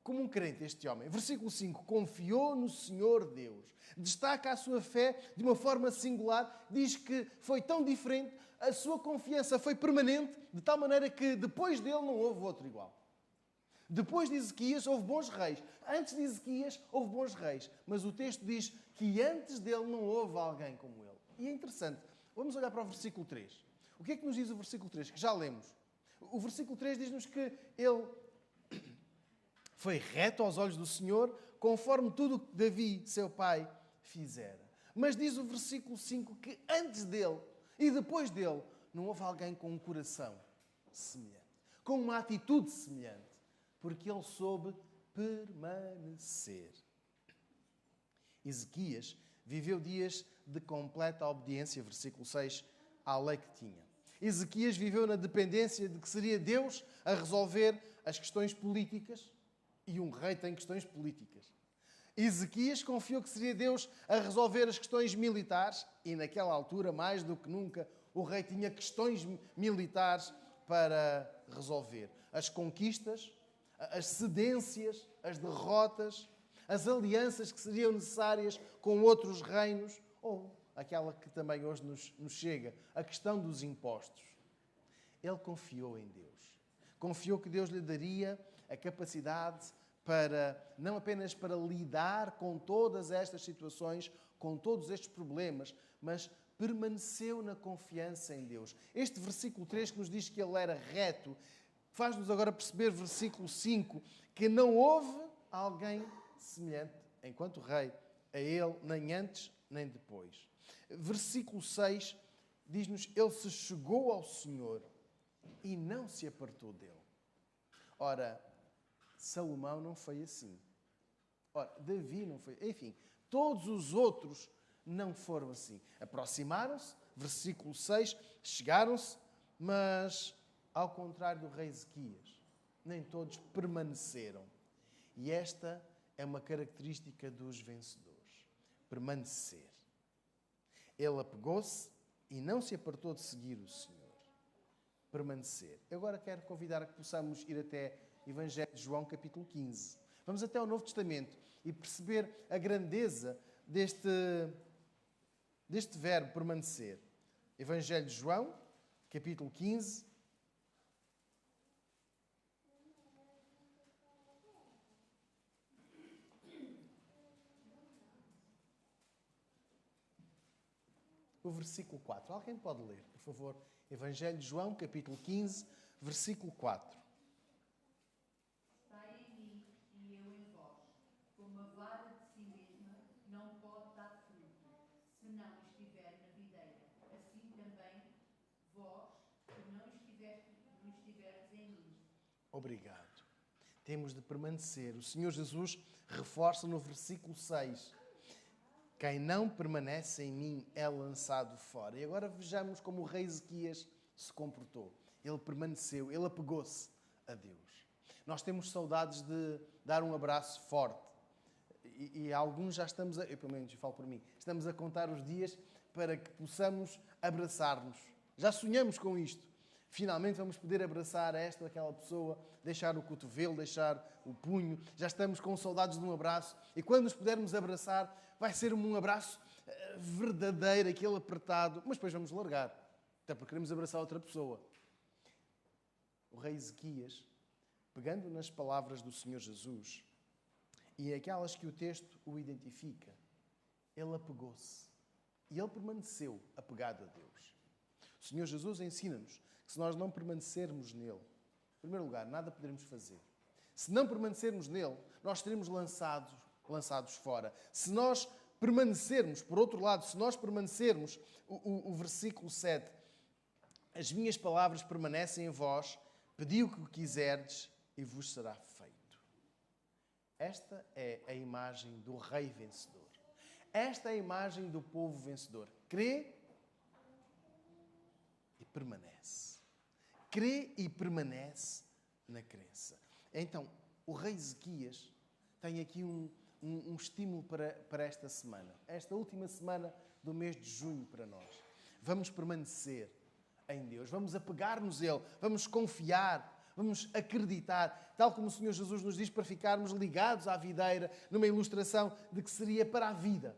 um crente este homem. Versículo 5. Confiou no Senhor Deus. Destaca a sua fé de uma forma singular. Diz que foi tão diferente, a sua confiança foi permanente, de tal maneira que depois dele não houve outro igual. Depois de Ezequias, houve bons reis. Antes de Ezequias, houve bons reis. Mas o texto diz que antes dele não houve alguém como ele. E é interessante. Vamos olhar para o versículo 3. O que é que nos diz o versículo 3? Que já lemos. O versículo 3 diz-nos que ele foi reto aos olhos do Senhor, conforme tudo o que Davi, seu pai, fizera. Mas diz o versículo 5 que antes dele e depois dele não houve alguém com um coração semelhante, com uma atitude semelhante. Porque ele soube permanecer. Ezequias viveu dias de completa obediência, versículo 6, à lei que tinha. Ezequias viveu na dependência de que seria Deus a resolver as questões políticas, e um rei tem questões políticas. Ezequias confiou que seria Deus a resolver as questões militares, e naquela altura, mais do que nunca, o rei tinha questões militares para resolver. As conquistas, as cedências, as derrotas, as alianças que seriam necessárias com outros reinos, ou aquela que também hoje nos chega, a questão dos impostos. Ele confiou em Deus. Confiou que Deus lhe daria a capacidade para, não apenas para lidar com todas estas situações, com todos estes problemas, mas permaneceu na confiança em Deus. Este versículo 3 que nos diz que ele era reto, faz-nos agora perceber, versículo 5, que não houve alguém semelhante, enquanto rei, a ele, nem antes, nem depois. Versículo 6 diz-nos, ele se chegou ao Senhor e não se apartou dele. Ora, Salomão não foi assim. Ora, Davi não foi. Enfim, todos os outros não foram assim. Aproximaram-se, versículo 6, chegaram-se, mas ao contrário do rei Ezequias, nem todos permaneceram. E esta é uma característica dos vencedores. Permanecer. Ele apegou-se e não se apartou de seguir o Senhor. Permanecer. Eu agora quero convidar a que possamos ir até Evangelho de João, capítulo 15. Vamos até ao Novo Testamento e perceber a grandeza deste verbo permanecer. Evangelho de João, capítulo 15. O versículo 4. Alguém pode ler, por favor? Evangelho de João, capítulo 15, versículo 4. Está em mim e eu em vós, como a vara de si mesma não pode dar fruto, se não estiver na videira. Assim também vós, que não estiverdes em mim. Obrigado. Temos de permanecer. O Senhor Jesus reforça no versículo 6. Quem não permanece em mim é lançado fora. E agora vejamos como o rei Ezequias se comportou. ele permaneceu, ele apegou-se a Deus. Nós temos saudades de dar um abraço forte. E alguns já estamos, eu pelo menos falo por mim, estamos a contar os dias para que possamos abraçar-nos. Já sonhamos com isto. Finalmente vamos poder abraçar esta ou aquela pessoa, deixar o cotovelo, deixar o punho. Já estamos com saudades de um abraço. E quando nos pudermos abraçar, vai ser um abraço verdadeiro, aquele apertado. Mas depois vamos largar, até porque queremos abraçar outra pessoa. O rei Ezequias, pegando nas palavras do Senhor Jesus, e aquelas que o texto o identifica, ele apegou-se. E ele permaneceu apegado a Deus. O Senhor Jesus ensina-nos que se nós não permanecermos nele, em primeiro lugar, nada poderemos fazer. Se não permanecermos nele, nós seremos lançados fora. Se nós permanecermos, por outro lado, se nós permanecermos, o versículo 7, as minhas palavras permanecem em vós, pedi o que quiserdes e vos será feito. Esta é a imagem do rei vencedor. Esta é a imagem do povo vencedor. Crê e permanece. Crê e permanece na crença. Então, o rei Ezequias tem aqui um estímulo para esta semana. Esta última semana do mês de junho para nós. Vamos permanecer em Deus. Vamos apegar-nos a Ele. Vamos confiar. Vamos acreditar, tal como o Senhor Jesus nos diz, para ficarmos ligados à videira, numa ilustração de que seria para a vida.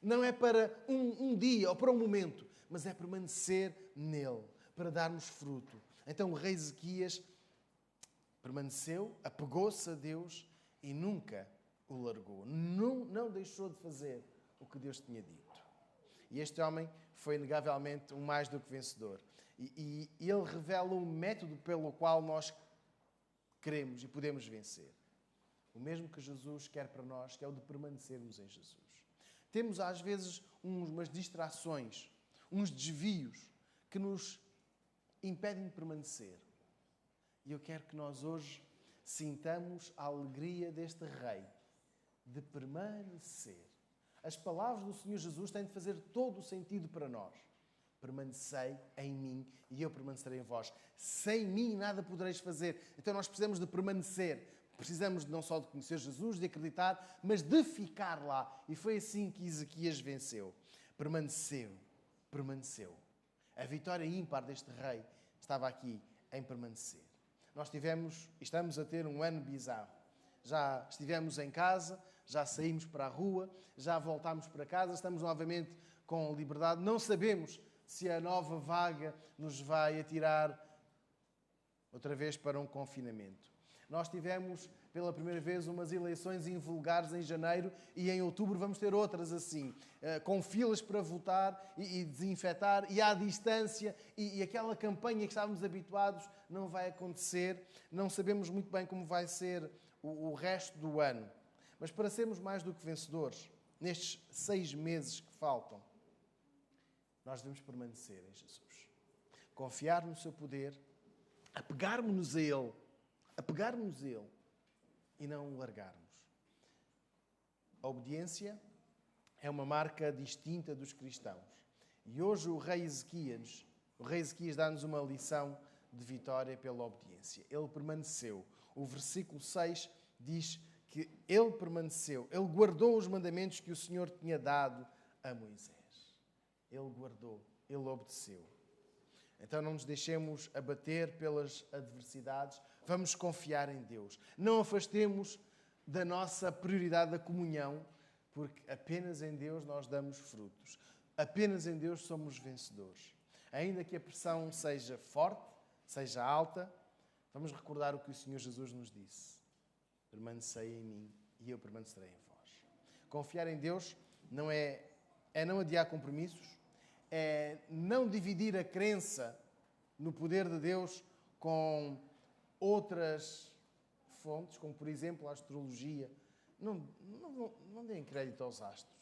Não é para um dia ou para um momento, mas é permanecer nele, para darmos fruto. Então o rei Ezequias permaneceu, apegou-se a Deus e nunca o largou. Não deixou de fazer o que Deus tinha dito. E este homem foi inegavelmente um mais do que vencedor. E ele revela o método pelo qual nós queremos e podemos vencer. O mesmo que Jesus quer para nós, que é o de permanecermos em Jesus. Temos às vezes umas distrações, uns desvios que nos impedem de permanecer. E eu quero que nós hoje sintamos a alegria deste rei de permanecer. As palavras do Senhor Jesus têm de fazer todo o sentido para nós. Permanecei em mim e eu permanecerei em vós. Sem mim nada podereis fazer. Então nós precisamos de permanecer. Precisamos não só de conhecer Jesus, de acreditar, mas de ficar lá. E foi assim que Ezequias venceu. Permaneceu. A vitória ímpar deste rei estava aqui em permanecer. Nós estamos a ter um ano bizarro. Já estivemos em casa, já saímos para a rua, já voltámos para casa, estamos novamente com liberdade. Não sabemos se a nova vaga nos vai atirar outra vez para um confinamento. Nós tivemos, pela primeira vez, umas eleições invulgares em janeiro e em outubro vamos ter outras assim, com filas para votar e desinfetar e à distância e aquela campanha que estávamos habituados não vai acontecer. Não sabemos muito bem como vai ser o resto do ano. Mas para sermos mais do que vencedores, nestes 6 meses que faltam, nós devemos permanecer em Jesus. Confiar no seu poder, apegarmos-nos a Ele e não o largarmos. A obediência é uma marca distinta dos cristãos. E hoje o rei Ezequias dá-nos uma lição de vitória pela obediência. Ele permaneceu. O versículo 6 diz que ele permaneceu. Ele guardou os mandamentos que o Senhor tinha dado a Moisés. Ele guardou, ele obedeceu. Então não nos deixemos abater pelas adversidades, vamos confiar em Deus. Não afastemos da nossa prioridade da comunhão, porque apenas em Deus nós damos frutos. Apenas em Deus somos vencedores. Ainda que a pressão seja forte, seja alta, vamos recordar o que o Senhor Jesus nos disse. Permanecei em mim e eu permanecerei em vós. Confiar em Deus não é não adiar compromissos, é não dividir a crença no poder de Deus com outras fontes, como por exemplo a astrologia. Não deem crédito aos astros,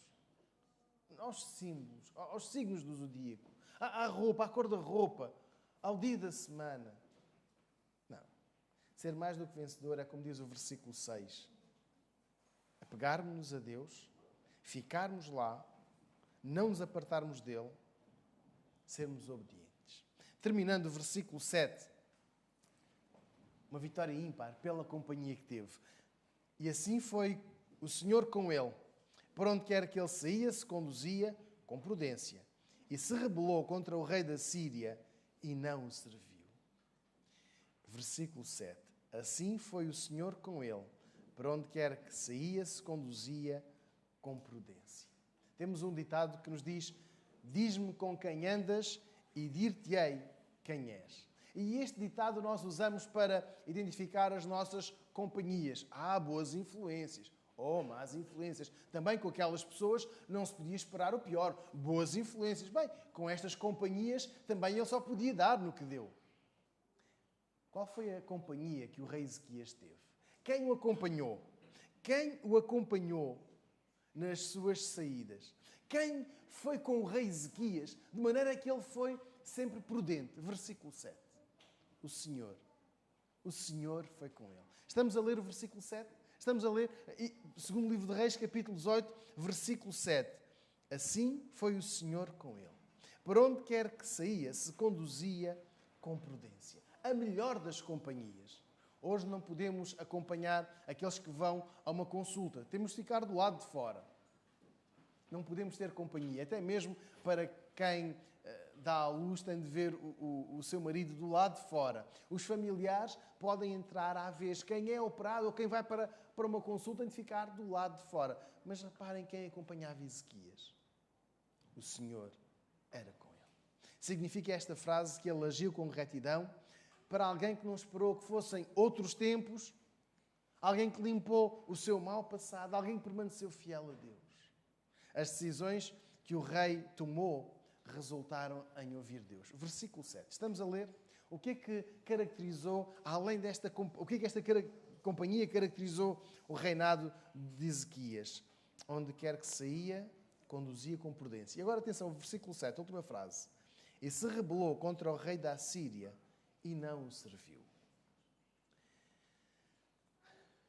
aos símbolos, aos signos do zodíaco, à roupa, à cor da roupa, ao dia da semana. Não. Ser mais do que vencedor é como diz o versículo 6. Apegarmos-nos a Deus, ficarmos lá, não nos apartarmos dele, sermos obedientes. Terminando o versículo 7. Uma vitória ímpar pela companhia que teve. E assim foi o Senhor com ele. Por onde quer que ele saía, se conduzia com prudência. E se rebelou contra o rei da Síria e não o serviu. Versículo 7. Assim foi o Senhor com ele. Por onde quer que saía, se conduzia com prudência. Temos um ditado que nos diz: diz-me com quem andas e dir-te-ei quem és. E este ditado nós usamos para identificar as nossas companhias. Há boas influências ou más influências. Também com aquelas pessoas não se podia esperar o pior. Boas influências. Bem, com estas companhias também ele só podia dar no que deu. Qual foi a companhia que o rei Ezequias teve? Quem o acompanhou? Quem o acompanhou nas suas saídas? Quem foi com o rei Ezequias de maneira que ele foi sempre prudente? Versículo 7. O Senhor. O Senhor foi com ele. Estamos a ler o versículo 7? Estamos a ler, segundo livro de Reis, capítulo 18, versículo 7. Assim foi o Senhor com ele. Por onde quer que saía, se conduzia com prudência. A melhor das companhias. Hoje não podemos acompanhar aqueles que vão a uma consulta. Temos de ficar do lado de fora. Não podemos ter companhia. Até mesmo para quem dá à luz tem de ver o seu marido do lado de fora. Os familiares podem entrar à vez. Quem é operado ou quem vai para uma consulta tem de ficar do lado de fora. Mas reparem quem acompanhava Ezequias. O Senhor era com ele. Significa esta frase que ele agiu com retidão para alguém que não esperou que fossem outros tempos, alguém que limpou o seu mau passado, alguém que permaneceu fiel a Deus. As decisões que o rei tomou resultaram em ouvir Deus. Versículo 7. Estamos a ler o que é que caracterizou, além desta, o que é que esta companhia caracterizou o reinado de Ezequias. Onde quer que saía, conduzia com prudência. E agora atenção, versículo 7, a última frase. E se rebelou contra o rei da Síria e não o serviu.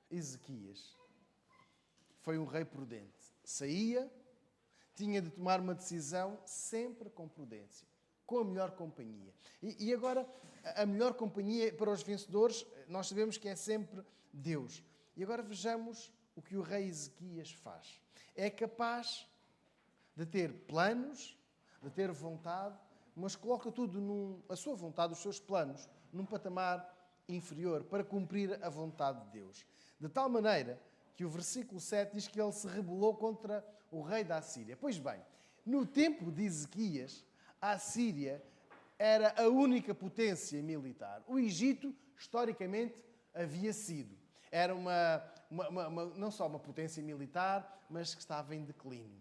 Ezequias foi um rei prudente. Saía, tinha de tomar uma decisão sempre com prudência, com a melhor companhia. E agora, a melhor companhia para os vencedores, nós sabemos que é sempre Deus. E agora vejamos o que o rei Ezequias faz. É capaz de ter planos, de ter vontade, mas coloca tudo, a sua vontade, os seus planos, num patamar inferior para cumprir a vontade de Deus. De tal maneira que o versículo 7 diz que ele se rebelou contra o rei da Síria. Pois bem, no tempo de Ezequias, a Síria era a única potência militar. O Egito, historicamente, havia sido. Era não só uma potência militar, mas que estava em declínio.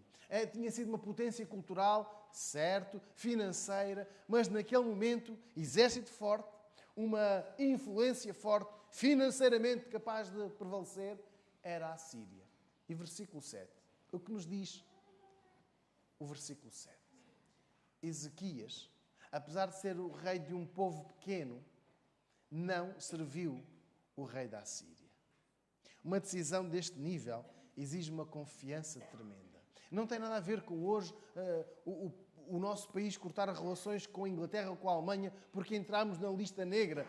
Tinha sido uma potência cultural, certo, financeira, mas naquele momento, exército forte, uma influência forte, financeiramente capaz de prevalecer, era a Síria. E versículo 7. O que nos diz o versículo 7? Ezequias, apesar de ser o rei de um povo pequeno, não serviu o rei da Síria. Uma decisão deste nível exige uma confiança tremenda. Não tem nada a ver com hoje o nosso país cortar relações com a Inglaterra ou com a Alemanha porque entramos na lista negra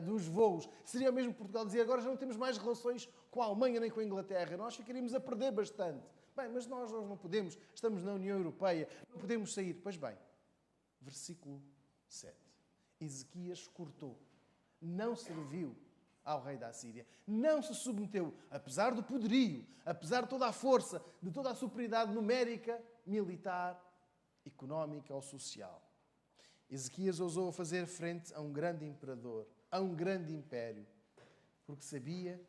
dos voos. Seria mesmo Portugal dizer agora já não temos mais relações com a Alemanha nem com a Inglaterra. Nós ficaríamos a perder bastante. Bem, mas nós hoje não podemos. Estamos na União Europeia. Não podemos sair. Pois bem, versículo 7. Ezequias cortou. Não serviu ao rei da Síria. Não se submeteu, apesar do poderio, apesar de toda a força, de toda a superioridade numérica, militar, económica ou social. Ezequias ousou fazer frente a um grande imperador, a um grande império, porque sabia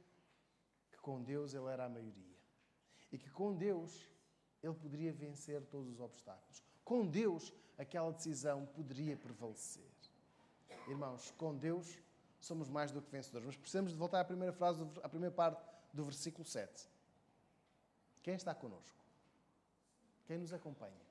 que com Deus ele era a maioria. E que com Deus ele poderia vencer todos os obstáculos. Com Deus aquela decisão poderia prevalecer. Irmãos, com Deus somos mais do que vencedores. Mas precisamos de voltar à primeira frase, à primeira parte do versículo 7. Quem está connosco? Quem nos acompanha?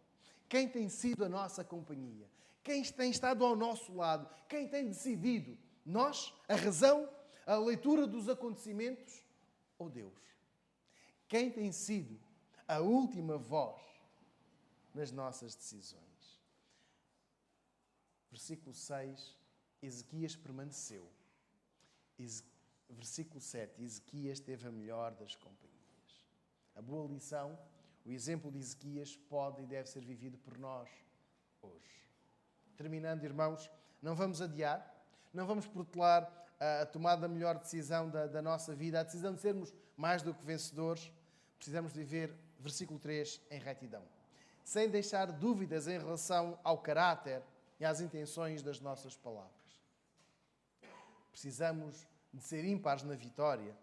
Quem tem sido a nossa companhia? Quem tem estado ao nosso lado? Quem tem decidido? Nós? A razão? A leitura dos acontecimentos? Ou Deus? Quem tem sido a última voz nas nossas decisões? Versículo 6, Ezequias permaneceu. Versículo 7, Ezequias teve a melhor das companhias. A boa lição, o exemplo de Ezequias pode e deve ser vivido por nós hoje. Terminando, irmãos, não vamos adiar, não vamos protelar a tomada da melhor decisão da nossa vida, a decisão de sermos mais do que vencedores. Precisamos viver, versículo 3, em retidão, sem deixar dúvidas em relação ao caráter e às intenções das nossas palavras. Precisamos de ser ímpares na vitória.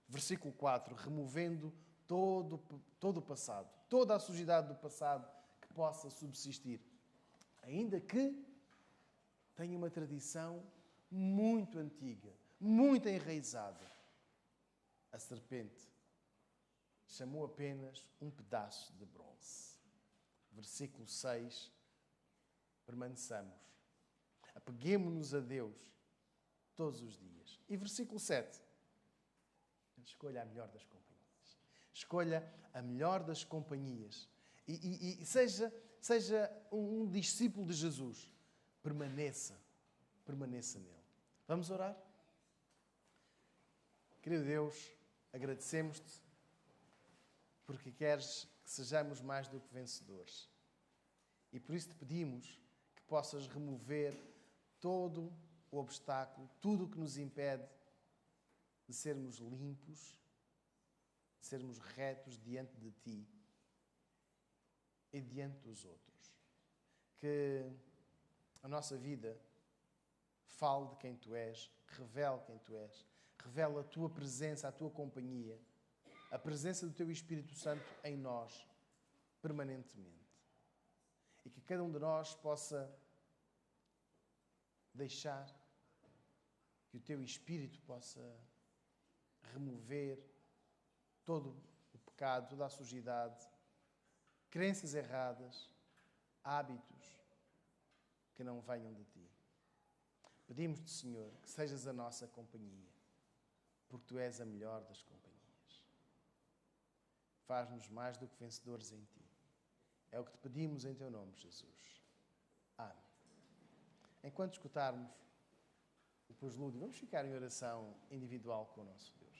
Versículo 4, removendo todo o passado, toda a sujidade do passado que possa subsistir, ainda que tenha uma tradição muito antiga, muito enraizada. A serpente chamou apenas um pedaço de bronze. Versículo 6, permaneçamos. Apeguemo-nos a Deus todos os dias. E versículo 7, escolha a melhor das companhias. Escolha a melhor das companhias. E seja um discípulo de Jesus. Permaneça nele. Vamos orar? Querido Deus, agradecemos-te porque queres que sejamos mais do que vencedores. E por isso te pedimos que possas remover todo o obstáculo, tudo o que nos impede de sermos limpos, de sermos retos diante de Ti e diante dos outros. Que a nossa vida fale de quem Tu és, revele quem Tu és, revele a Tua presença, a Tua companhia, a presença do Teu Espírito Santo em nós, permanentemente. E que cada um de nós possa deixar que o Teu Espírito possa remover todo o pecado, toda a sujidade, crenças erradas, hábitos que não venham de Ti. Pedimos-te, Senhor, que sejas a nossa companhia, porque Tu és a melhor das companhias. Faz-nos mais do que vencedores em Ti. É o que Te pedimos em Teu nome, Jesus. Amém. Enquanto escutarmos o preslúdio, vamos ficar em oração individual com o nosso Deus.